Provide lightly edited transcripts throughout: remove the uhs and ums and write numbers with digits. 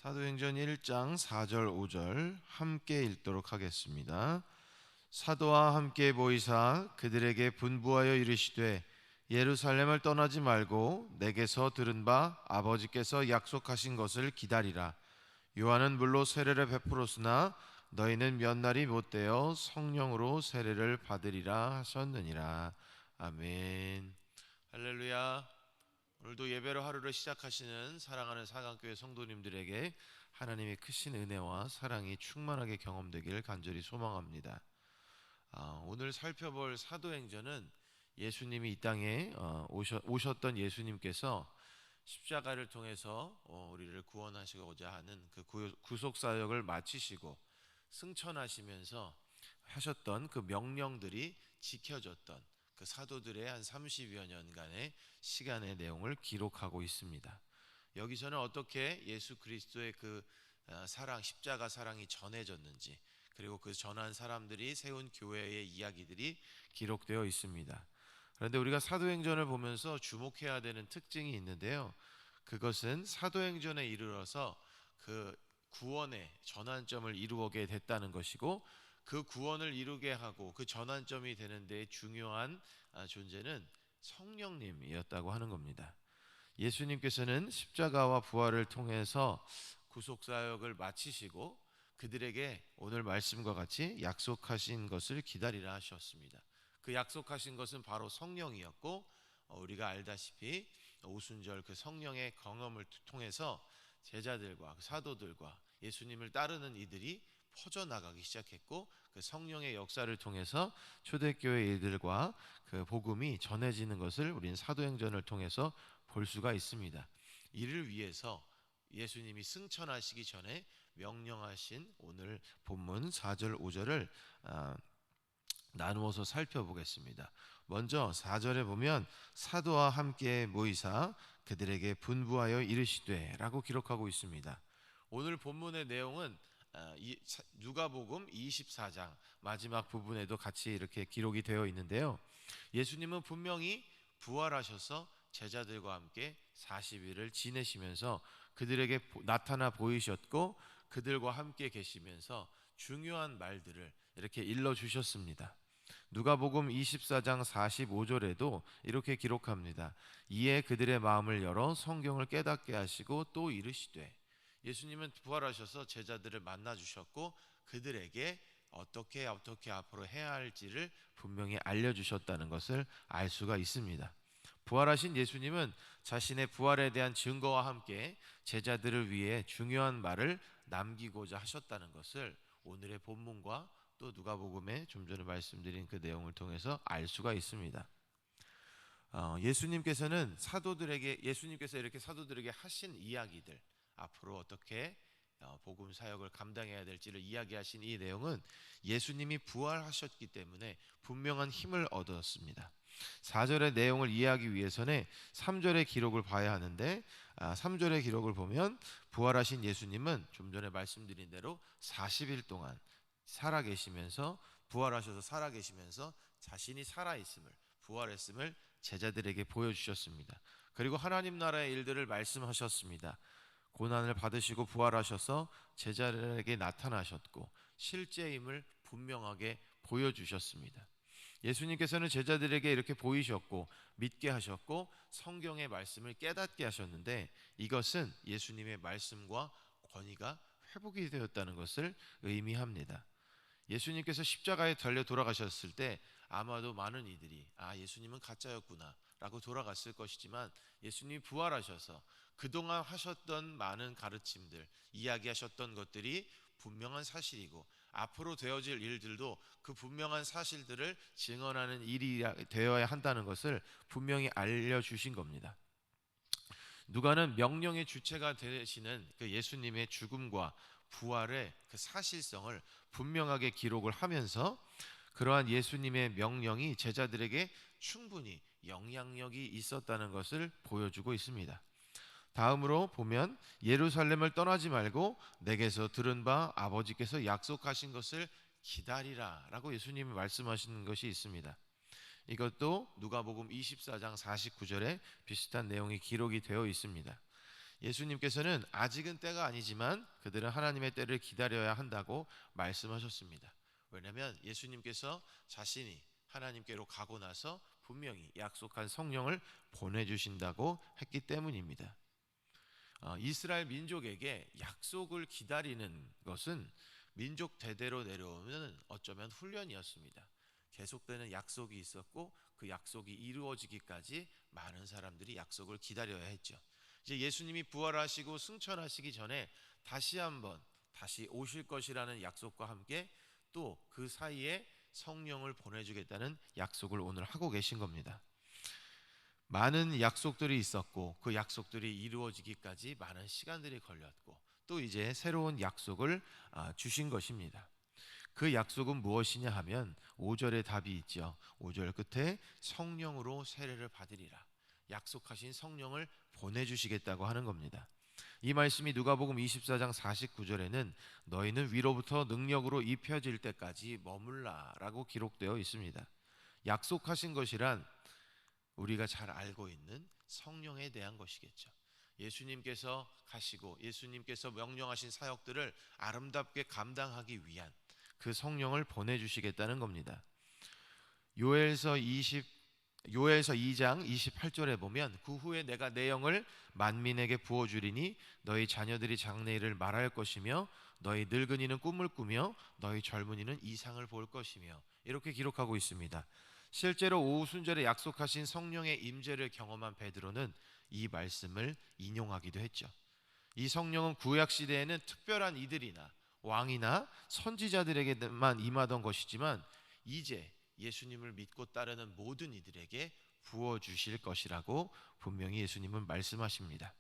사도행전 1장 4절 5절 함께 읽도록 하겠습니다. 사도와 함께 모이사 그들에게 분부하여 이르시되 예루살렘을 떠나지 말고 내게서 들은 바 아버지께서 약속하신 것을 기다리라. 요한은 물로 세례를 베풀었으나 너희는 몇 날이 못되어 성령으로 세례를 받으리라 하셨느니라. 아멘. 할렐루야. 오늘도 예배로 하루를 시작하시는 사랑하는 사강교회 성도님들에게 하나님의 크신 은혜와 사랑이 충만하게 경험되기를 간절히 소망합니다. 오늘 살펴볼 사도행전은 예수님이 이 땅에 오셨던 예수님께서 십자가를 통해서 우리를 구원하시고자 하는 그 구속사역을 마치시고 승천하시면서 하셨던 그 명령들이 지켜졌던 그 사도들의 한 30여 년간의 시간의 내용을 기록하고 있습니다. 여기서는 어떻게 예수 그리스도의 그 사랑, 십자가 사랑이 전해졌는지, 그리고 그 전한 사람들이 세운 교회의 이야기들이 기록되어 있습니다. 그런데 우리가 사도행전을 보면서 주목해야 되는 특징이 있는데요, 그것은 사도행전에 이르러서 그 구원의 전환점을 이루게 됐다는 것이고, 그 구원을 이루게 하고 그 전환점이 되는 데 중요한 존재는 성령님이었다고 하는 겁니다. 예수님께서는 십자가와 부활을 통해서 구속사역을 마치시고 그들에게 오늘 말씀과 같이 약속하신 것을 기다리라 하셨습니다. 그 약속하신 것은 바로 성령이었고, 우리가 알다시피 오순절 그 성령의 경험을 통해서 제자들과 사도들과 예수님을 따르는 이들이 퍼져나가기 시작했고, 그 성령의 역사를 통해서 초대교회 일들과 그 복음이 전해지는 것을 우리는 사도행전을 통해서 볼 수가 있습니다. 이를 위해서 예수님이 승천하시기 전에 명령하신 오늘 본문 4절 5절을 나누어서 살펴보겠습니다. 먼저 4절에 보면 사도와 함께 모이사 그들에게 분부하여 이르시되 라고 기록하고 있습니다. 오늘 본문의 내용은 누가복음 24장 마지막 부분에도 같이 이렇게 기록이 되어 있는데요, 예수님은 분명히 부활하셔서 제자들과 함께 40일을 지내시면서 그들에게 나타나 보이셨고, 그들과 함께 계시면서 중요한 말들을 이렇게 일러주셨습니다. 누가복음 24장 45절에도 이렇게 기록합니다. 이에 그들의 마음을 열어 성경을 깨닫게 하시고 또 이르시되, 예수님은 부활하셔서 제자들을 만나 주셨고 그들에게 어떻게 앞으로 해야 할지를 분명히 알려주셨다는 것을 알 수가 있습니다. 부활하신 예수님은 자신의 부활에 대한 증거와 함께 제자들을 위해 중요한 말을 남기고자 하셨다는 것을 오늘의 본문과 또 누가복음에 좀 전에 말씀드린 그 내용을 통해서 알 수가 있습니다. 예수님께서 이렇게 사도들에게 하신 이야기들, 앞으로 어떻게 복음 사역을 감당해야 될지를 이야기하신 이 내용은 예수님이 부활하셨기 때문에 분명한 힘을 얻었습니다. 4절의 내용을 이해하기 위해서는 3절의 기록을 봐야 하는데, 3절의 기록을 보면 부활하신 예수님은 좀 전에 말씀드린 대로 40일 동안 부활하셔서 살아계시면서 자신이 살아있음을, 부활했음을 제자들에게 보여주셨습니다. 그리고 하나님 나라의 일들을 말씀하셨습니다. 고난을 받으시고 부활하셔서 제자들에게 나타나셨고 실제임을 분명하게 보여주셨습니다. 예수님께서는 제자들에게 이렇게 보이셨고 믿게 하셨고 성경의 말씀을 깨닫게 하셨는데, 이것은 예수님의 말씀과 권위가 회복이 되었다는 것을 의미합니다. 예수님께서 십자가에 달려 돌아가셨을 때 아마도 많은 이들이 예수님은 가짜였구나 라고 돌아갔을 것이지만, 예수님이 부활하셔서 그동안 하셨던 많은 가르침들, 이야기하셨던 것들이 분명한 사실이고 앞으로 되어질 일들도 그 분명한 사실들을 증언하는 일이 되어야 한다는 것을 분명히 알려주신 겁니다. 누가는 명령의 주체가 되시는 그 예수님의 죽음과 부활의 그 사실성을 분명하게 기록을 하면서 그러한 예수님의 명령이 제자들에게 충분히 영향력이 있었다는 것을 보여주고 있습니다. 다음으로 보면 예루살렘을 떠나지 말고 내게서 들은 바 아버지께서 약속하신 것을 기다리라 라고 예수님이 말씀하시는 것이 있습니다. 이것도 누가복음 24장 49절에 비슷한 내용이 기록이 되어 있습니다. 예수님께서는 아직은 때가 아니지만 그들은 하나님의 때를 기다려야 한다고 말씀하셨습니다. 왜냐하면 예수님께서 자신이 하나님께로 가고 나서 분명히 약속한 성령을 보내주신다고 했기 때문입니다. 이스라엘 민족에게 약속을 기다리는 것은 민족 대대로 내려오는 어쩌면 훈련이었습니다. 계속되는 약속이 있었고 그 약속이 이루어지기까지 많은 사람들이 약속을 기다려야 했죠. 이제 예수님이 부활하시고 승천하시기 전에 다시 오실 것이라는 약속과 함께 또 그 사이에 성령을 보내주겠다는 약속을 오늘 하고 계신 겁니다. 많은 약속들이 있었고 그 약속들이 이루어지기까지 많은 시간들이 걸렸고 또 이제 새로운 약속을 주신 것입니다. 그 약속은 무엇이냐 하면 5절에 답이 있죠. 5절 끝에 성령으로 세례를 받으리라. 약속하신 성령을 보내주시겠다고 하는 겁니다. 이 말씀이 누가복음 24장 49절에는 너희는 위로부터 능력으로 입혀질 때까지 머물라라고 기록되어 있습니다. 약속하신 것이란 우리가 잘 알고 있는 성령에 대한 것이겠죠. 예수님께서 가시고 예수님께서 명령하신 사역들을 아름답게 감당하기 위한 그 성령을 보내주시겠다는 겁니다. 요엘서 2장 28절에 보면 그 후에 내가 내 영을 만민에게 부어주리니 너희 자녀들이 장래일을 말할 것이며 너희 늙은이는 꿈을 꾸며 너희 젊은이는 이상을 볼 것이며 이렇게 기록하고 있습니다. 실제로 오순절에 약속하신 성령의 임재를 경험한 베드로는 이 말씀을 인용하기도 했죠. 이 성령은 구약 시대에는 특별한 이들이나 왕이나 선지자들에게만 임하던 것이지만 이제 예수님을 믿고 따르는 모든 이들에게 부어 주실 것이라고 분명히 예수님은 말씀하십니다.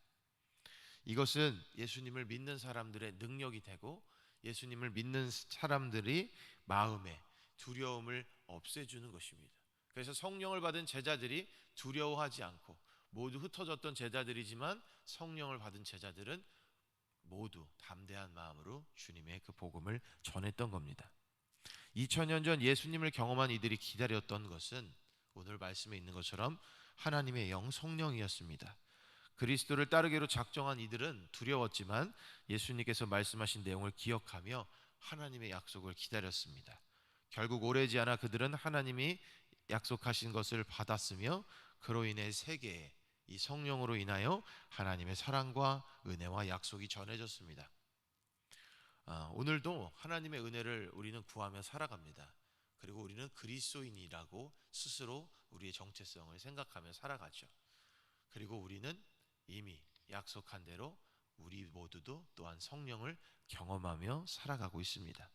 이것은 예수님을 믿는 사람들의 능력이 되고 예수님을 믿는 사람들이 마음에 두려움을 없애주는 것입니다. 그래서 성령을 받은 제자들이 두려워하지 않고 모두 흩어졌던 제자들이지만 성령을 받은 제자들은 모두 담대한 마음으로 주님의 그 복음을 전했던 겁니다. 2000년 전 예수님을 경험한 이들이 기다렸던 것은 오늘 말씀에 있는 것처럼 하나님의 영 성령이었습니다. 그리스도를 따르기로 작정한 이들은 두려웠지만 예수님께서 말씀하신 내용을 기억하며 하나님의 약속을 기다렸습니다. 결국 오래지 않아 그들은 하나님이 약속하신 것을 받았으며 그로 인해 세계에 이 성령으로 인하여 하나님의 사랑과 은혜와 약속이 전해졌습니다. 오늘도 하나님의 은혜를 우리는 구하며 살아갑니다. 그리고 우리는 그리스도인이라고 스스로 우리의 정체성을 생각하며 살아가죠. 그리고 우리는 이미 약속한 대로 우리 모두도 또한 성령을 경험하며 살아가고 있습니다.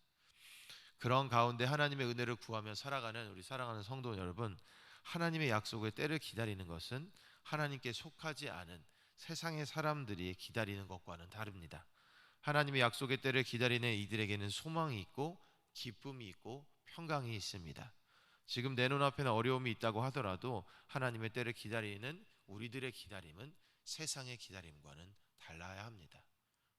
그런 가운데 하나님의 은혜를 구하며 살아가는 우리 사랑하는 성도 여러분, 하나님의 약속의 때를 기다리는 것은 하나님께 속하지 않은 세상의 사람들이 기다리는 것과는 다릅니다. 하나님의 약속의 때를 기다리는 이들에게는 소망이 있고 기쁨이 있고 평강이 있습니다. 지금 내 눈앞에는 어려움이 있다고 하더라도 하나님의 때를 기다리는 우리들의 기다림은 세상의 기다림과는 달라야 합니다.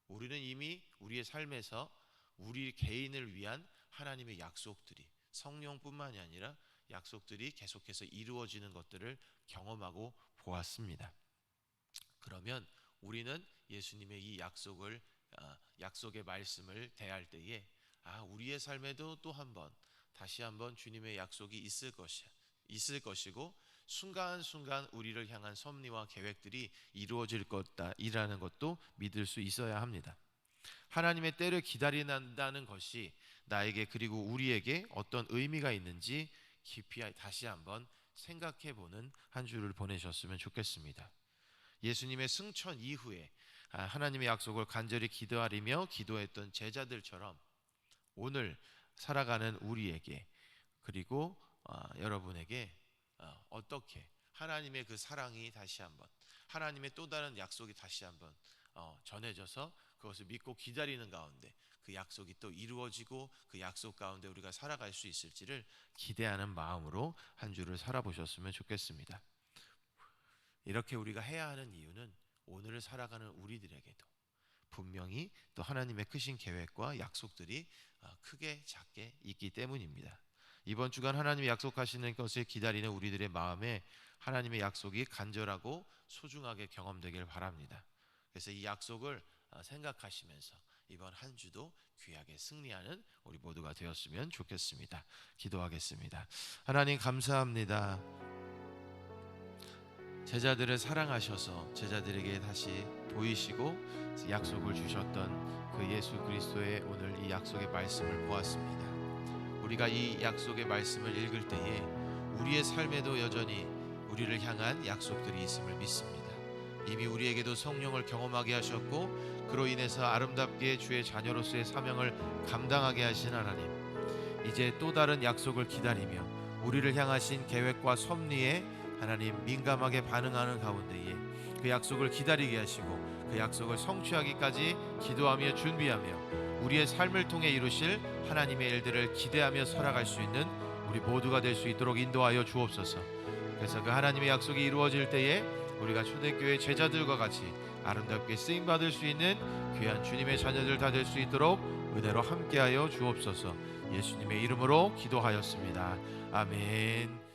우리는 이미 우리의 삶에서 우리 개인을 위한 하나님의 약속들이 성령뿐만이 아니라 약속들이 계속해서 이루어지는 것들을 경험하고 보았습니다. 그러면 우리는 예수님의 이 약속의 말씀을 대할 때에 우리의 삶에도 또 다시 한번 주님의 약속이 있을 것이고 순간순간 우리를 향한 섭리와 계획들이 이루어질 것이라는 것도 믿을 수 있어야 합니다. 하나님의 때를 기다린다는 것이 나에게 그리고 우리에게 어떤 의미가 있는지 깊이 다시 한번 생각해 보는 한 주를 보내셨으면 좋겠습니다. 예수님의 승천 이후에 하나님의 약속을 간절히 기도하리며 기도했던 제자들처럼 오늘 살아가는 우리에게 그리고 여러분에게 어떻게 하나님의 그 사랑이 다시 한번 하나님의 또 다른 약속이 다시 한번 전해져서 그것을 믿고 기다리는 가운데 그 약속이 또 이루어지고 그 약속 가운데 우리가 살아갈 수 있을지를 기대하는 마음으로 한 주를 살아보셨으면 좋겠습니다. 이렇게 우리가 해야 하는 이유는 오늘을 살아가는 우리들에게도 분명히 또 하나님의 크신 계획과 약속들이 크게 작게 있기 때문입니다. 이번 주간 하나님이 약속하시는 것을 기다리는 우리들의 마음에 하나님의 약속이 간절하고 소중하게 경험되길 바랍니다. 그래서 이 약속을 생각하시면서 이번 한 주도 귀하게 승리하는 우리 모두가 되었으면 좋겠습니다. 기도하겠습니다. 하나님 감사합니다. 제자들을 사랑하셔서 제자들에게 다시 보이시고 약속을 주셨던 그 예수 그리스도의 오늘 이 약속의 말씀을 보았습니다. 우리가 이 약속의 말씀을 읽을 때에 우리의 삶에도 여전히 우리를 향한 약속들이 있음을 믿습니다. 이미 우리에게도 성령을 경험하게 하셨고 그로 인해서 아름답게 주의 자녀로서의 사명을 감당하게 하신 하나님, 이제 또 다른 약속을 기다리며 우리를 향하신 계획과 섭리에 하나님 민감하게 반응하는 가운데에 그 약속을 기다리게 하시고 그 약속을 성취하기까지 기도하며 준비하며 우리의 삶을 통해 이루실 하나님의 일들을 기대하며 살아갈 수 있는 우리 모두가 될 수 있도록 인도하여 주옵소서. 그래서 그 하나님의 약속이 이루어질 때에 우리가 초대교회 제자들과 같이 아름답게 쓰임받을 수 있는 귀한 주님의 자녀들 다 될 수 있도록 은혜로 함께하여 주옵소서. 예수님의 이름으로 기도하였습니다. 아멘.